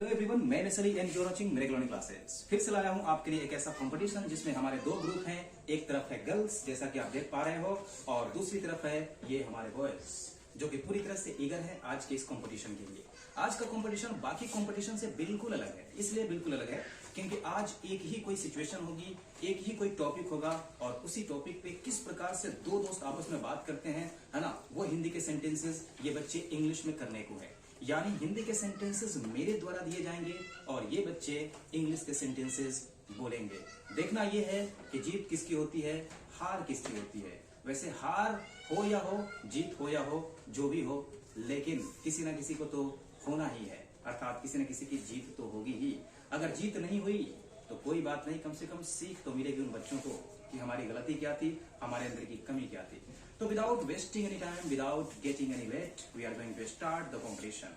Hello everyone, मैं नसली and you are watching मेरे लर्निंग क्लासेस। फिर से लाया हूं आपके लिए एक ऐसा कंपटीशन जिसमें हमारे दो ग्रुप हैं। एक तरफ है गर्ल्स, जैसा कि आप देख पा रहे हो, और दूसरी तरफ है ये हमारे बॉयज, जो कि पूरी तरह से ईगर है आज के इस कंपटीशन के लिए। आज का कंपटीशन बाकी कंपटीशन से बिल्कुल अलग है। इसलिए बिल्कुल अलग है क्योंकि आज एक ही कोई सिचुएशन होगी, एक ही कोई टॉपिक होगा, और उसी टॉपिक पे किस प्रकार से दो दोस्त आपस में बात करते हैं, है ना, वो हिंदी के सेंटेंसेस ये बच्चे इंग्लिश में करने को है। यानी हिंदी के सेंटेंसेस मेरे द्वारा दिए जाएंगे और ये बच्चे इंग्लिश के सेंटेंसेस बोलेंगे। देखना ये है कि जीत किसकी होती है, हार किसकी होती है। वैसे हार हो या हो, जीत हो या हो, जो भी हो, लेकिन किसी ना किसी को तो होना ही है, अर्थात किसी न किसी की जीत तो होगी ही। अगर जीत नहीं हुई तो कोई बात नहीं, कम से कम सीख तो मिलेगी उन बच्चों को कि हमारी गलती क्या थी, हमारे अंदर की कमी क्या थी। So without wasting any time, without getting any late, we are going to start the competition.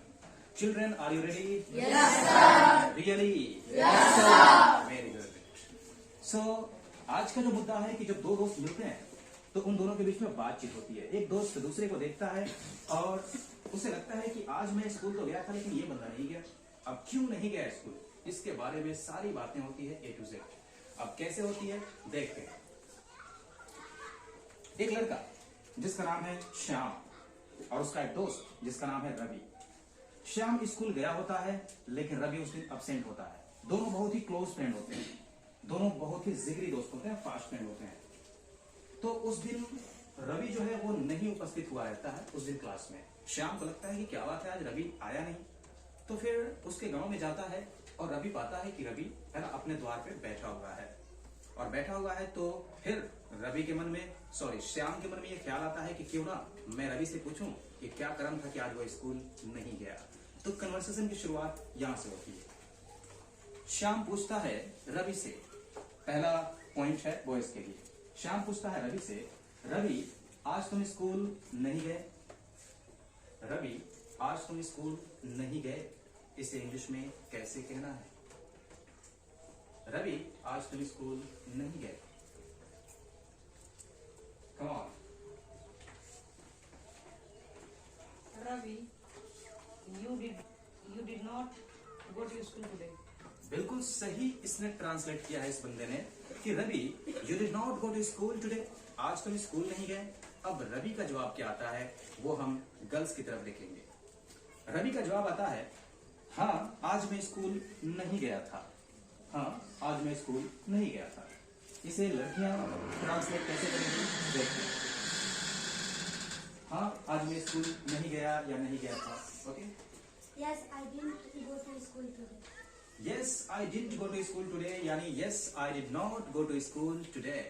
Children, are you ready? Yes, sir. Really? Yes, sir. Very good. So आज का जो मुद्दा है कि जब दो दोस्त मिलते हैं तो उन दोनों के बीच में बातचीत होती है। एक दोस्त दूसरे को देखता है और उसे लगता है कि आज मैं स्कूल तो गया था लेकिन ये बंदा नहीं गया। अब क्यों नहीं गया स्कूल, इसके बारे में सारी बातें होती है A to Z। अब कैसे होती है देखते हैं। एक लड़का जिसका नाम है श्याम और उसका एक दोस्त जिसका नाम है रवि। श्याम स्कूल गया होता है लेकिन रवि उस दिन अब्सेंट होता है। दोनों बहुत ही क्लोज फ्रेंड होते हैं, दोनों बहुत ही जिगरी दोस्त होते हैं, फास्ट फ्रेंड होते हैं। तो उस दिन रवि जो है वो नहीं उपस्थित हुआ रहता है उस दिन क्लास में। श्याम को लगता है कि क्या बात है, आज रवि आया नहीं। तो फिर उसके गांव में जाता है और रवि पाता है कि रवि है ना अपने द्वार पे बैठा हुआ है। और बैठा हुआ है तो फिर श्याम के मन में ये ख्याल आता है कि क्यों ना मैं रवि से पूछूं कि क्या कारण था कि आज वो स्कूल नहीं गया। तो कन्वर्सेशन की शुरुआत यहां से होती है। श्याम पूछता है रवि से, पहला पॉइंट है बॉयज के लिए। श्याम पूछता है रवि से, रवि आज तुम स्कूल नहीं गए? रवि आज तुम स्कूल नहीं गए, इसे इंग्लिश में कैसे कहना है? रवि आज तुम स्कूल नहीं गए। Come on. Ravi, you did not go to school today. बिल्कुल सही इसने ट्रांसलेट किया है इस बंदे ने कि Ravi you did not go to school today, आज तुम स्कूल नहीं गए। अब रवि का जवाब क्या आता है वो हम गर्ल्स की तरफ देखेंगे। रवि का जवाब आता है, हाँ आज मैं स्कूल नहीं गया था। हाँ आज मैं स्कूल नहीं गया था। इसे लड़कियां ट्रांसलेट कैसे करेंगी देखते हैं। हाँ आज मैं स्कूल नहीं गया या नहीं गया था। Okay, Yes, I didn't go to school today. Yes, I didn't go to school today, यानी Yes, I did not go to school today।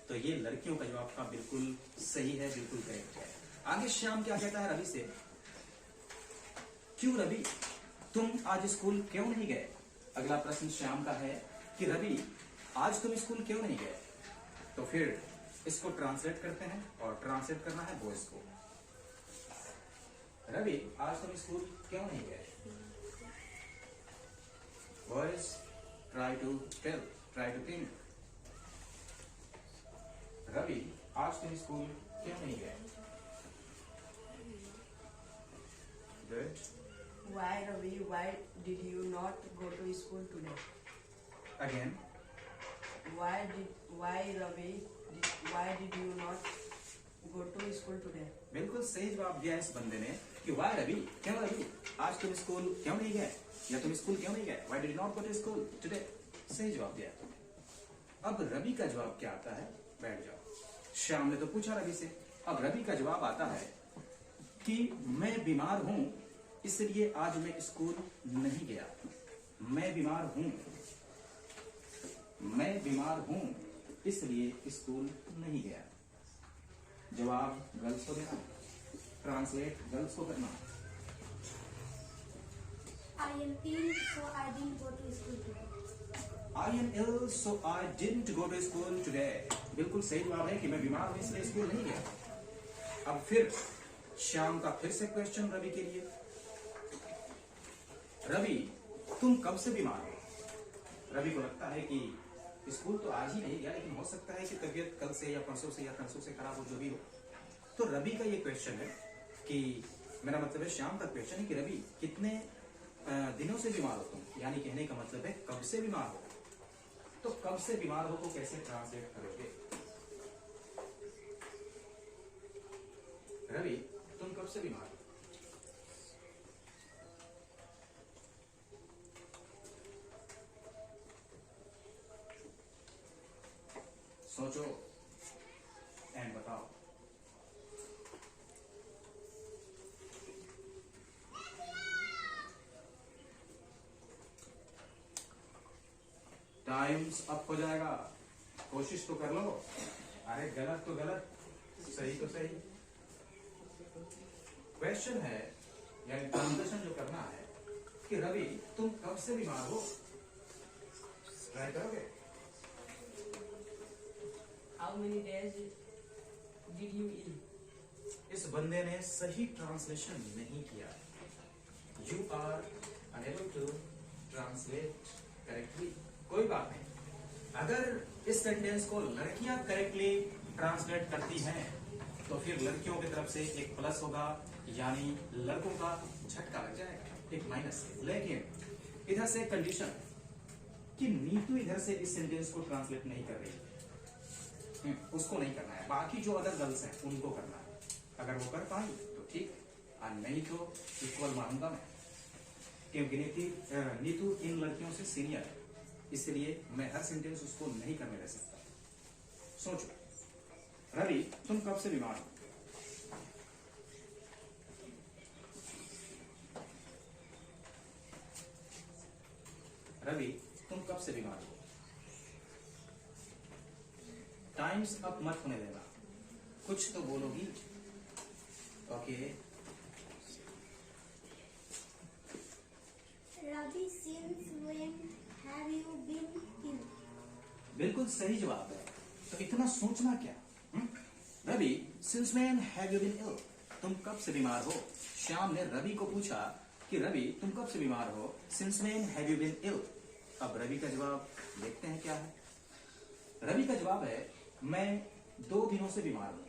तो ये लड़कियों का जवाब का बिल्कुल सही है, बिल्कुल करेक्ट है। आगे श्याम क्या कहता है रवि से, क्यों रवि तुम आज स्कूल क्यों नहीं गए? अगला प्रश्न श्याम का है कि रवि आज तुम स्कूल क्यों नहीं गए? तो फिर इसको ट्रांसलेट करते हैं और ट्रांसलेट करना है बॉयज को। रवि आज तुम स्कूल क्यों नहीं गए? Boys try to tell, try to think. Ravi आज तुम स्कूल क्यों नहीं गए? Good. Why, Ravi? Why did you not go to school today? Again. Why, Ravi? Why did you not go to school today? बिल्कुल सही जवाब दिया इस बंदे ने कि वाई रवि, क्यों रवि आज तुम स्कूल क्यों नहीं गए, या तुम स्कूल क्यों नहीं गए। Why did not go to school today, सही जवाब दिया। अब रवि का जवाब क्या आता है, बैठ जाओ। श्याम ने तो पूछा रवि से, अब रवि का जवाब आता है कि मैं बीमार हूं इसलिए आज मैं स्कूल नहीं गया। मैं बीमार हूं, मैं बीमार हूं इसलिए स्कूल नहीं गया। जवाब गर्ल्स को देना, ट्रांसलेट गर्ल्स को करना। I am ill, so I didn't go to school today. I am ill, so I didn't go to school today। बिल्कुल सही जवाब है कि मैं बीमार हूं इसलिए स्कूल नहीं गया। अब फिर श्याम का फिर से क्वेश्चन रवि के लिए, रवि तुम कब से बीमार हो? रवि को लगता है कि स्कूल तो आज ही नहीं गया लेकिन हो सकता है कि तबीयत कल से या परसों से या परसों से खराब हो, जो भी हो। तो रवि का ये क्वेश्चन है कि मेरा मतलब है श्याम का क्वेश्चन है कि रवि कितने दिनों से बीमार हो तुम, यानी कहने का मतलब है कब से बीमार हो। तो कब से बीमार हो को कैसे ट्रांसलेट करोगे? रवि तुम कब से बीमार हो? सोचो एंड बताओ। टाइम्स अप हो जाएगा, कोशिश तो कर लो। अरे गलत तो गलत, सही तो सही। क्वेश्चन है यानी ट्रांसलेशन जो करना है कि रवि तुम कब से बीमार हो। ट्राई करोगे? How many days did you ill? इस बंदे ने सही ट्रांसलेशन नहीं किया। You are unable to translate correctly. कोई बात नहीं, अगर इस सेंटेंस को लड़कियां करेक्टली ट्रांसलेट करती हैं तो फिर लड़कियों की तरफ से एक प्लस होगा, यानी लड़कों का झटका लग जाएगा, एक माइनस। लेकिन इधर से कंडीशन कि नीतू इधर से इस सेंटेंस को ट्रांसलेट नहीं कर रही है, उसको नहीं करना है, बाकी जो अदर गर्ल्स हैं उनको करना है। अगर वो कर पाई तो ठीक, और नहीं तो इक्वल मानूंगा मैं, क्योंकि नीतू इन लड़कियों से सीनियर है, इसलिए मैं हर सेंटेंस उसको नहीं करने दे सकता। सोचो रवि तुम कब से बीमार हो? रवि तुम कब से बीमार हो? टाइम्स अप मत होने देना, कुछ तो बोलोगी। Okay Ravi, since when have you been ill? बिल्कुल सही जवाब है, तो इतना सोचना क्या? Ravi since when have you been ill, तुम कब से बीमार हो? श्याम ने रवि को पूछा कि रवि तुम कब से बीमार हो, since when have you been ill. अब रवि का जवाब देखते हैं क्या है। रवि का जवाब है मैं 2 दिनों से बीमार हूं,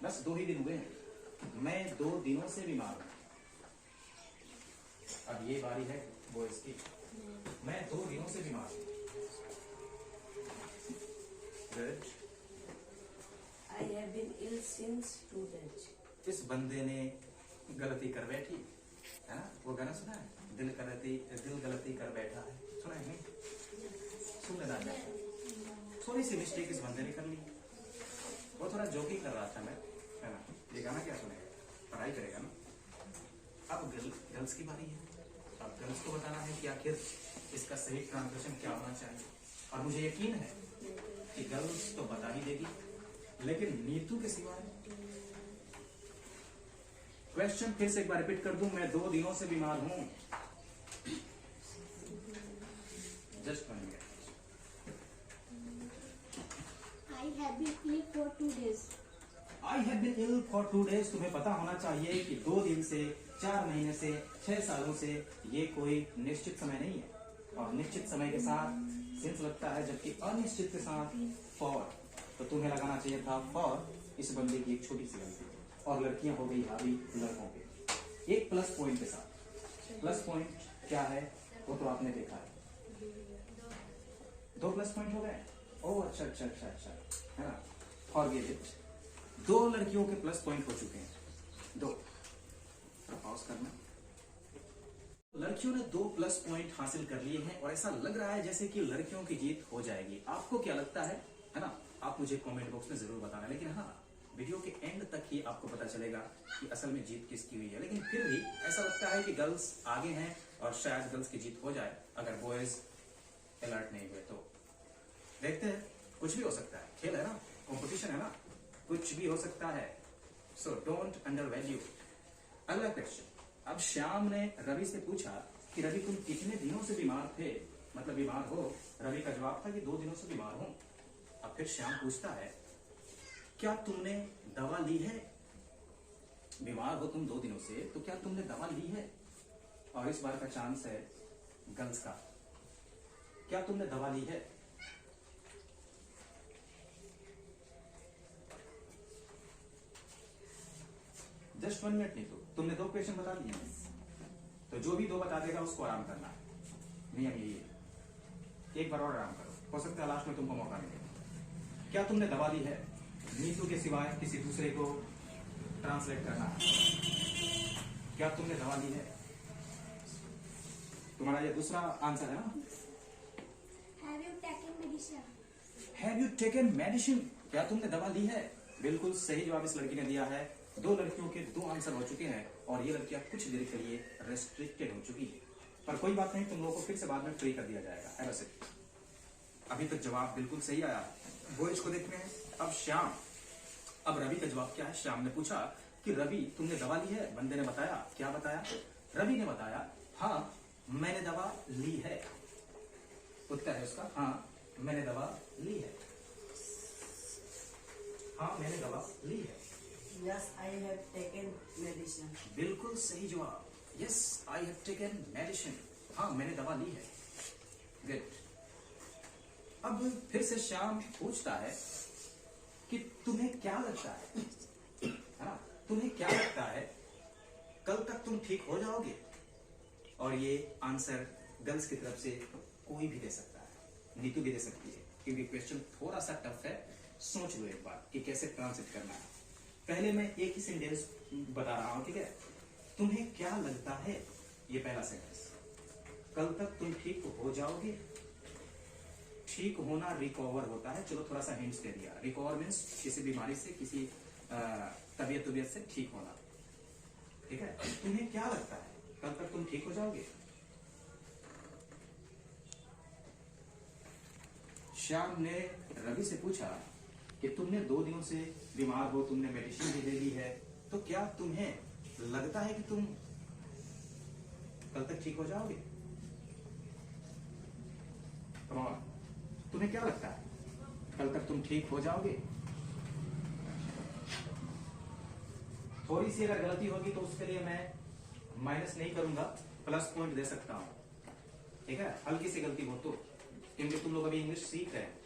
बस 2 ही दिन हुए हैं, मैं 2 दिनों से बीमार हूं। अब ये बारी है बॉयज की, मैं 2 दिनों से बीमार हूं। Good. I have been ill since 2 days. इस बंदे ने गलती कर बैठी है ना, वो गाना सुना है, दिल गलती कर बैठा है, सुना है नहीं? सुन लेना है। थोड़ी सी मिस्टेक इस बंदे ने कर ली, वो थोड़ा जोकिंग कर रहा था मैं, है ना। ये गाना क्या सुनेगा, पढ़ाई करेगा ना। अब गर्ल्स की बारी है, अब गर्ल्स को बताना है कि आखिर इसका सही ट्रांसलेशन क्या होना चाहिए, और मुझे यकीन है कि गर्ल्स तो बता ही देगी, लेकिन नीतू के सिवा। क्वेश्चन फिर से एक बार रिपीट कर दूं, मैं 2 दिनों से बीमार हूं। Just 1 minute. I have been ill for 2 days. I have been ill for 2 days। तुम्हें पता होना चाहिए कि 2 दिन से, 4 महीने से, 6 सालों से ये कोई निश्चित समय नहीं है, और निश्चित समय के साथ सिंस लगता है, जबकि अनिश्चित के साथ फॉर। तो तुम्हें लगाना चाहिए था फॉर। इस बंदे की एक छोटी सी गलती, और लड़कियां हो गई हावी लड़कों पे, एक प्लस पॉइंट के साथ। प्लस पॉइंट क्या है वो तो आपने देखा है, 2 प्लस पॉइंट हो गए। ओह अच्छा अच्छा अच्छा अच्छा, है ना। फॉरगेट इट, 2 लड़कियों के प्लस पॉइंट हो चुके हैं, 2। पॉज करना। लड़कियों ने 2 प्लस पॉइंट हासिल कर लिए हैं, और ऐसा लग रहा है जैसे कि लड़कियों की जीत हो जाएगी। आपको क्या लगता है ना, आप मुझे कमेंट बॉक्स में जरूर बताना। लेकिन हाँ, वीडियो के एंड तक ही आपको पता चलेगा कि असल में जीत किसकी हुई है। लेकिन फिर भी ऐसा लगता है कि गर्ल्स आगे हैं, और शायद गर्ल्स की जीत हो जाए अगर बॉयज अलर्ट नहीं हुए तो। देखते हैं, कुछ भी हो सकता है, खेल है ना, कंपटीशन है ना, कुछ भी हो सकता है। So don't under value. अगला क्वेश्चन, अब श्याम ने रवि से पूछा कि रवि तुम कितने दिनों से बीमार थे, मतलब बीमार हो। रवि का जवाब था कि 2 दिनों से बीमार हूं। अब फिर श्याम पूछता है क्या तुमने दवा ली है? बीमार हो तुम 2 दिनों से, तो क्या तुमने दवा ली है? और इस बार का चांस है गर्ल्स का। क्या तुमने दवा ली है? जस्ट 1 मिनट नहीं, तो तुमने 2 क्वेश्चन बता दिए, तो जो भी दो बता देगा उसको आराम करना है। नियम यही है, एक बार और आराम करो, हो सकता है लास्ट में तुमको मौका मिले। क्या तुमने दवा ली है? नीतू के सिवाय किसी दूसरे को ट्रांसलेट करना है। क्या तुमने दवा ली है? तुम्हारा ये दूसरा आंसर है ना। Have you taken medicine? Have you taken medicine? क्या तुमने दवा ली है? बिल्कुल सही जवाब इस लड़की ने दिया है। दो लड़कियों के दो आंसर हो चुके हैं और ये लड़कियां कुछ देर के लिए रेस्ट्रिक्टेड हो चुकी है, पर कोई बात नहीं, तुम लोगों को फिर से बाद में फ्री कर दिया जाएगा। है वैसे अभी तक जवाब बिल्कुल सही आया। बॉयज को देखते हैं अब श्याम। अब रवि का जवाब क्या है? श्याम ने पूछा कि रवि तुमने दवा ली है? बंदे ने बताया, क्या बताया? रवि ने बताया हाँ मैंने दवा ली है। उत्तर है उसका हाँ मैंने दवा ली है। हाँ मैंने दवा ली है। Yes, I have taken medicine. बिल्कुल सही जवाब, yes I have taken medicine. हाँ मैंने दवा ली है। गुड। अब फिर से श्याम पूछता है कि तुम्हें क्या लगता है ना, तुम्हें क्या लगता है कल तक तुम ठीक हो जाओगे? और ये आंसर गर्ल्स की तरफ से कोई भी दे सकता है, नीतू भी दे सकती है, क्योंकि क्वेश्चन थोड़ा सा टफ है। सोच लो एक बार कि कैसे ट्रांसलेट करना है। पहले मैं एक ही सेंटेंस बता रहा हूं, ठीक है? तुम्हें क्या लगता है, ये पहला सेंटेंस। कल तक तुम ठीक हो जाओगे। ठीक होना रिकवर होता है, चलो थोड़ा सा हिंट्स दे दिया। रिकवर मीन्स किसी बीमारी से, किसी तबीयत से ठीक होना, ठीक है? तुम्हें क्या लगता है कल तक तुम ठीक हो जाओगे? श्याम ने रवि से पूछा कि तुमने 2 दिनों से बीमार हो, तुमने मेडिसिन भी ले ली है, तो क्या तुम्हें लगता है कि तुम कल तक ठीक हो जाओगे? Come on. तुम्हें क्या लगता है कल तक तुम ठीक हो जाओगे? थोड़ी सी अगर गलती होगी तो उसके लिए मैं माइनस नहीं करूंगा, प्लस पॉइंट दे सकता हूं, ठीक है? हल्की सी गलती हो तो, क्योंकि तुम लोग अभी इंग्लिश सीख रहे हैं।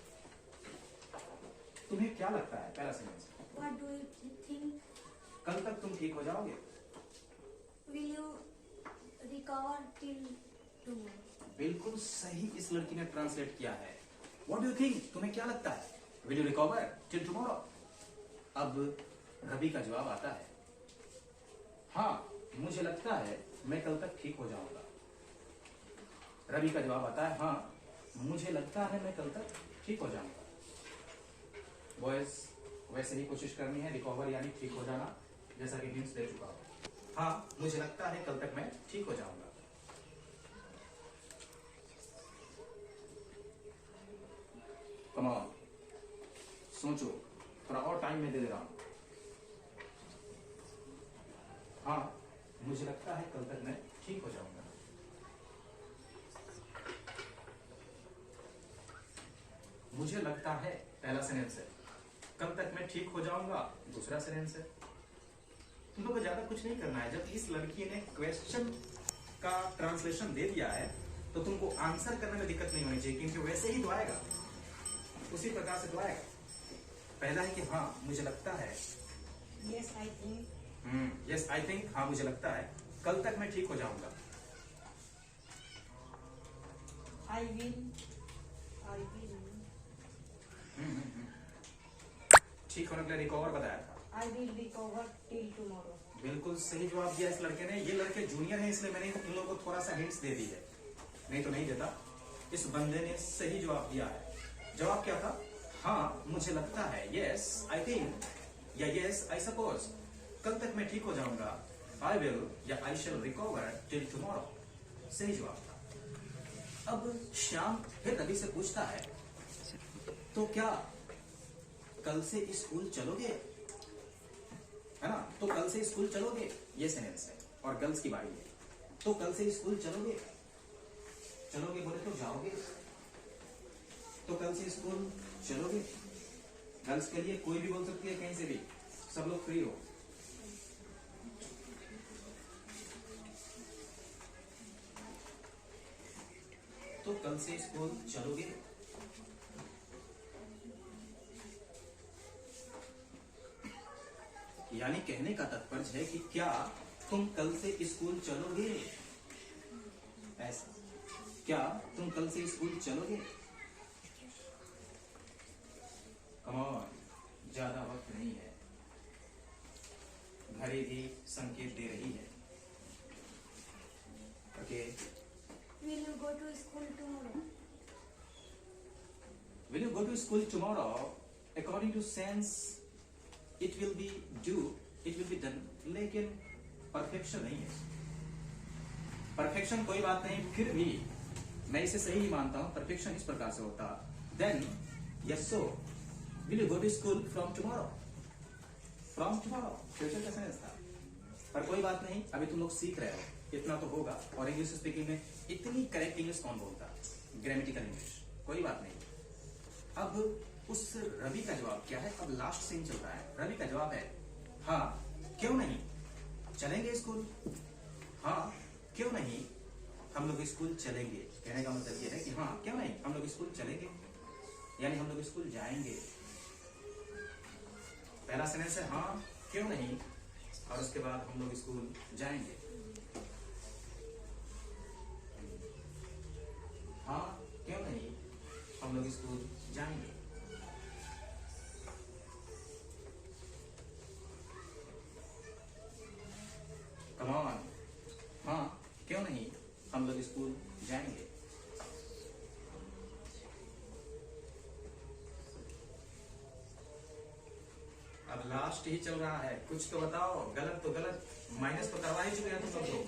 तुम्हें क्या लगता है? पहला sentence. What do you think? कल तक तुम ठीक हो जाओगे? Will you recover till tomorrow? बिल्कुल सही इस लड़की ने ट्रांसलेट किया है। What do you think? तुम्हें क्या लगता है? Will you recover till tomorrow? अब रवि का जवाब आता है हाँ मुझे लगता है मैं कल तक ठीक हो जाऊंगा। रवि का जवाब आता है हाँ मुझे लगता है मैं कल तक ठीक हो जाऊंगा। बॉयज वैसे ही कोशिश करनी है, रिकवर यानी ठीक हो जाना, जैसा कि हिंट्स दे चुका हूं। हाँ मुझे लगता है कल तक मैं ठीक हो जाऊंगा। कम ऑन, सोचो, थोड़ा और टाइम में दे रहा हूं। हाँ मुझे लगता है कल तक मैं ठीक हो जाऊंगा। मुझे लगता है पहला सेंटेंस है, कल तक मैं ठीक हो जाऊंगा दूसरा सेंटेंस है। तुम लोग को ज्यादा कुछ नहीं करना है। जब इस लड़की ने क्वेश्चन का ट्रांसलेशन दे दिया है तो तुमको आंसर करने में दिक्कत नहीं होनी चाहिए, क्योंकि वैसे ही तो आएगा, उसी प्रकार से तो आएगा। पहला है कि हाँ मुझे लगता है, Yes, I think. Yes I think, हाँ मुझे लगता है कल तक मैं ठीक हो जाऊंगा। I will. ठीक होने के लिए रिकवर बताया था। I will recover till tomorrow. बिल्कुल सही जवाब दिया इस लड़के ने। ये लड़के जूनियर हैं इसलिए मैंने इन लोगों को थोड़ा सा हिंट्स दे दी है, नहीं तो नहीं देता। इस बंदे ने सही जवाब दिया है। जवाब क्या था? हाँ मुझे लगता है, यस आई थिंक या यस आई सपोज, कल तक मैं ठीक हो जाऊंगा। आई विल या आई शैल रिकवर टिल टुमारो, सही जवाब था। अब श्याम फिर रवि से पूछता है तो क्या कल से स्कूल चलोगे, है ना? तो कल से स्कूल चलोगे, ये सेंटेंस है और गर्ल्स की बारी है। तो कल से स्कूल चलोगे, चलोगे बोले तो जाओगे, तो कल से स्कूल चलोगे। गर्ल्स के लिए कोई भी बोल सकती है कहीं से भी, सब लोग फ्री हो। तो कल से स्कूल चलोगे। यानी कहने का तात्पर्य है कि क्या तुम कल से स्कूल चलोगे। क्या तुम कल से स्कूल चलोगे? कम ऑन, ज्यादा वक्त नहीं है, घड़ी भी संकेत दे रही है। Okay, Will you go to school tomorrow? will you go to school tomorrow? According to sense, it will be done, लेकिन परफेक्शन नहीं है। परफेक्शन कोई बात नहीं, फिर भी मैं इसे सही ही मानता हूं। परफेक्शन इस प्रकार से होता, then yes so will you go to school from tomorrow? From tomorrow future का सेंस था, पर कोई बात नहीं, अभी तुम लोग सीख रहे हो, इतना तो होगा। और इंग्लिश स्पीकिंग में इतनी करेक्ट इंग्लिश कौन बोलता, ग्रामेटिकल इंग्लिश, कोई बात नहीं। अब उस रवि का जवाब क्या है? अब लास्ट सीन चल रहा है। रवि का जवाब है हाँ, क्यों नहीं, चलेंगे स्कूल। हाँ, क्यों नहीं, हम लोग स्कूल चलेंगे। कहने का मतलब ये है कि हाँ, क्यों नहीं, हम लोग स्कूल चलेंगे, यानी हम लोग स्कूल जाएंगे। पहला सेंटेंस है हाँ, क्यों नहीं, और उसके बाद हम लोग स्कूल जाएंगे। हाँ, क्यों नहीं, हम लोग स्कूल जाएंगे। कम ऑन, हाँ, क्यों नहीं, हम लोग स्कूल जाएंगे। अब लास्ट ही चल रहा है, कुछ तो बताओ। गलत तो गलत, माइनस तो करवा ही चुके हैं तुम लोग।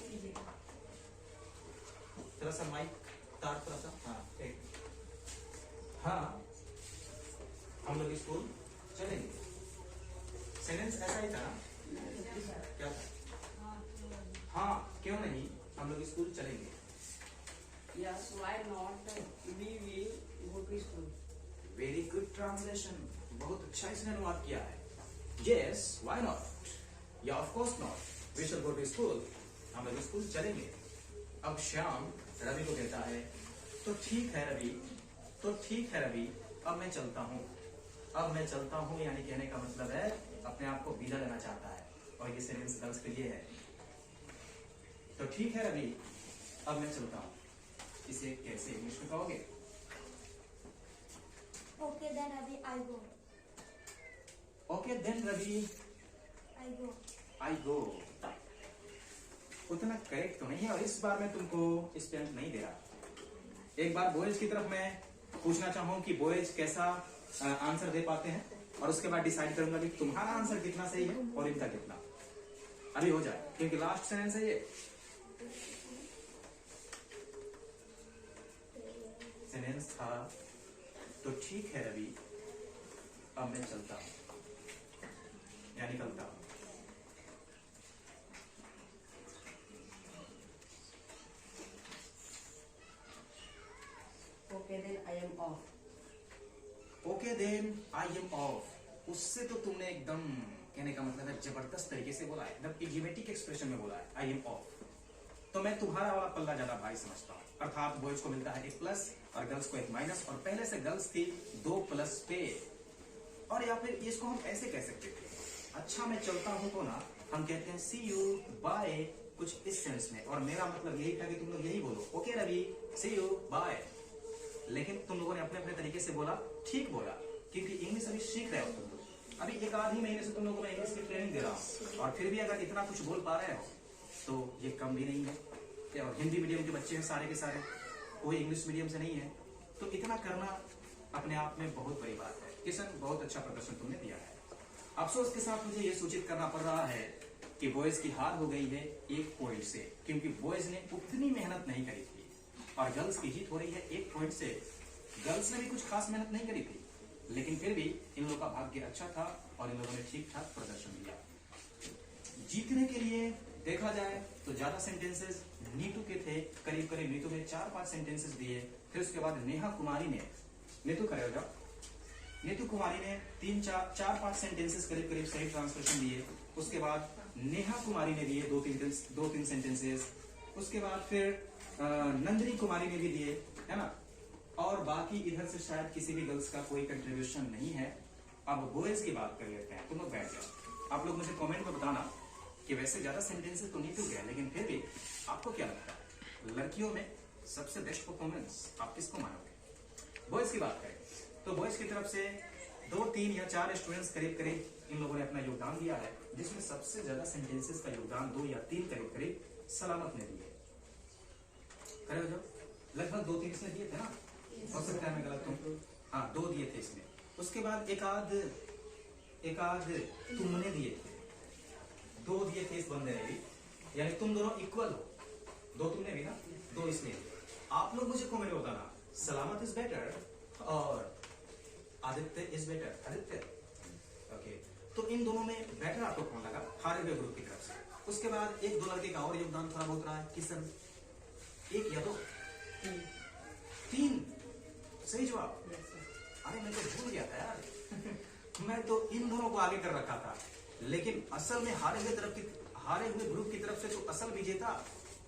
थोड़ा सा माइक तार, थोड़ा सा, हाँ एक, हाँ, हम लोग स्कूल चलेंगे। सेंटेंस ऐसा ही था ना? क्या था? हाँ, क्यों नहीं, हम लोग स्कूल चलेंगे। Yes, why not? We will go to school. Very good translation, बहुत अच्छा इसने अनुवाद किया है। Yes, why not? या of course not, we shall go to school, हम लोग स्कूल चलेंगे। अब श्याम रवि को कहता है तो ठीक है रवि, तो ठीक है रवि, अब मैं चलता हूँ। अब मैं चलता हूँ यानी कहने का मतलब है अपने आप को विदा लेना चाहता है, और ये सेंटेंस गर्ल्स के लिए है। तो ठीक है रवि, अब मैं चलता हूँ, इसे कैसे इंग्लिश में कहोगे? Okay, then Ravi, I go. Okay then Ravi, I go. I go. उतना करेक्ट तो नहीं है, और इस बार मैं तुमको स्पेलिंग नहीं दे रहा। एक बार बॉयज की तरफ मैं पूछना चाहूँ कि बॉयज कैसा आंसर दे पाते हैं, और उसके बाद डिसाइड करूंगा कि तुम्हारा आंसर कितना सही है और इनका कितना। अभी हो जाए, क्योंकि लास्ट सेंटेंस है ये। सेंटेंस था तो ठीक है रवि, अब मैं चलता हूं, या निकलता हूं। Okay, then I am off. Okay then I am off. उससे तो तुमने एकदम कहने का मतलब है जबरदस्त तरीके से बोला है, एकदम इडियोमेटिक एक्सप्रेशन में बोला है, आई एम ऑफ। तो मैं तुम्हारा वाला पल्ला ज्यादा भारी समझता हूँ। अर्थात बॉयज को मिलता है एक प्लस और गर्ल्स को एक माइनस, और पहले से गर्ल्स थी 2 प्लस पे, और या फिर इसको हम ऐसे कह सकते थे, अच्छा मैं चलता हूँ तो ना हम कहते हैं सी यू बाय, कुछ इस सेंस में। और मेरा मतलब यही था कि तुम लोग यही बोलो, okay Ravi, see you bye. लेकिन तुम लोगों ने अपने अपने तरीके से बोला, ठीक बोला, क्योंकि इंग्लिश अभी सीख रहे हो तुम लोग। अभी एक आध ही महीने से तुम लोगों को मैं इंग्लिश की ट्रेनिंग दे रहा हूँ, और फिर भी अगर इतना कुछ बोल पा रहे हो तो ये कम भी नहीं है। और हिंदी मीडियम के बच्चे हैं सारे के सारे, कोई इंग्लिश मीडियम से नहीं है, तो इतना करना अपने आप में बहुत बड़ी बात है। किशन, बहुत अच्छा प्रदर्शन तुमने दिया है। अफसोस के साथ मुझे ये सूचित करना पड़ रहा है कि बॉयज की हार हो गई है 1 पॉइंट से, क्योंकि बॉयज ने उतनी मेहनत नहीं करी थी, और गर्ल्स की जीत हो रही है 1 पॉइंट से। गर्ल्स ने भी कुछ खास मेहनत नहीं करी थी, लेकिन फिर भी इन लोगों का भाग्य अच्छा था और इन लोगों ने ठीक ठाक प्रदर्शन दिया। जीतने के लिए देखा जाए तो ज्यादा सेंटेंसेस नीतू के थे, करीब करीब नीतू ने 4-5 सेंटेंसेस दिए। फिर उसके बाद नेहा कुमारी ने, नीतू खड़े हो जाओ, नीतू कुमारी ने 4-5 सेंटेंसेस करीब करीब सही ट्रांसलेशन दिए। उसके बाद नेहा कुमारी ने दिए 2-3 सेंटेंसेस। उसके बाद फिर नंदिनी कुमारी ने भी दिए, है ना। और बाकी इधर से शायद किसी भी गर्ल्स का कोई कंट्रीब्यूशन नहीं है। अब बॉयज की बात कर लेते हैं। तुम लोग बैठ जाओ, आप लोग मुझे कमेंट में बताना कि वैसे ज्यादा सेंटेंसेस तो नहीं मिल गए, लेकिन फिर भी आपको क्या लगता है लड़कियों में सबसे बेस्ट परफॉर्मेंस आप किसको मानोगे? बॉयज की बात करें तो बॉयज की तरफ से 2, 3 या 4 स्टूडेंट्स करीब करीब इन लोगों ने अपना योगदान दिया है, जिसमें सबसे ज्यादा सेंटेंसेस का योगदान 2 या 3 करीब करीब सलामत ने दिए। करे हो जो लगभग 2-3 इसने दिए थे ना, हो सकता है मैं गलत हूँ। हाँ 2 दिए थे इसमें। उसके बाद एक आध तुमने दिए थे, 2 दिए थे इस बंदे ने भी, यानी तुम दोनों इक्वल हो। 2 तुमने भी ना, 2 इसने। आप लोग मुझे कमेंट में बताना सलामत इज बेटर और Aditya is better. Aditya okay, तो इन दोनों में बेटर आपको कौन लगा हारे हुए ग्रुप की तरफ से? उसके बाद 1-2 लड़के का और योगदान थोड़ा बहुत रहा है। किशन 1 या 2? 3 सही जवाब। अरे मैं तो भूल गया था यार मैं तो इन दोनों को आगे कर रखा था, लेकिन असल में हारे हुए ग्रुप की तरफ से तो असल विजेता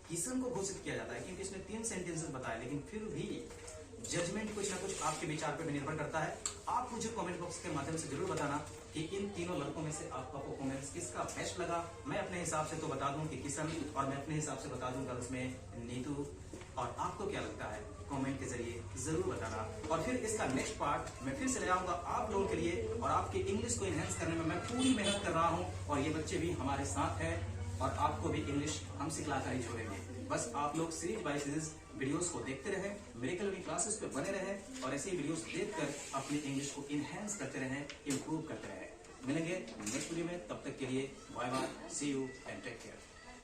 किशन को घोषित किया जाता है, क्योंकि इसने 3 सेंटेंसेस बताए। लेकिन फिर भी जजमेंट कुछ ना कुछ आपके विचार पर भी निर्भर करता है। आप मुझे कमेंट बॉक्स के माध्यम से जरूर बताना कि इन तीनों लड़कों में से आपका परफॉर्मेंस किसका बेस्ट लगा। मैं अपने हिसाब से तो बता दूं कि किशन, और मैं अपने हिसाब से बता दूं गर्ल्स में नीतू। और आपको क्या लगता है कमेंट के जरिए जरूर बताना। और फिर इसका नेक्स्ट पार्ट मैं फिर से ले आऊंगा आप लोगों के लिए, और आपके इंग्लिश को एनहेंस करने में मैं पूरी मेहनत कर रहा हूं, और ये बच्चे भी हमारे साथ हैं, और आपको भी इंग्लिश हम सिखलाकर ही छोड़ेंगे। बस आप लोग सीरीज बाय सीरीज वीडियोस को देखते रहें, मिरेकल लर्निंग क्लासेस पे बने रहें, और ऐसे ही वीडियोस देखकर अपनी इंग्लिश को इनहेंस करते रहें, इंप्रूव करते रहें। मिलेंगे नेक्स्ट वीडियो में, तब तक के लिए bye bye, see you and take care.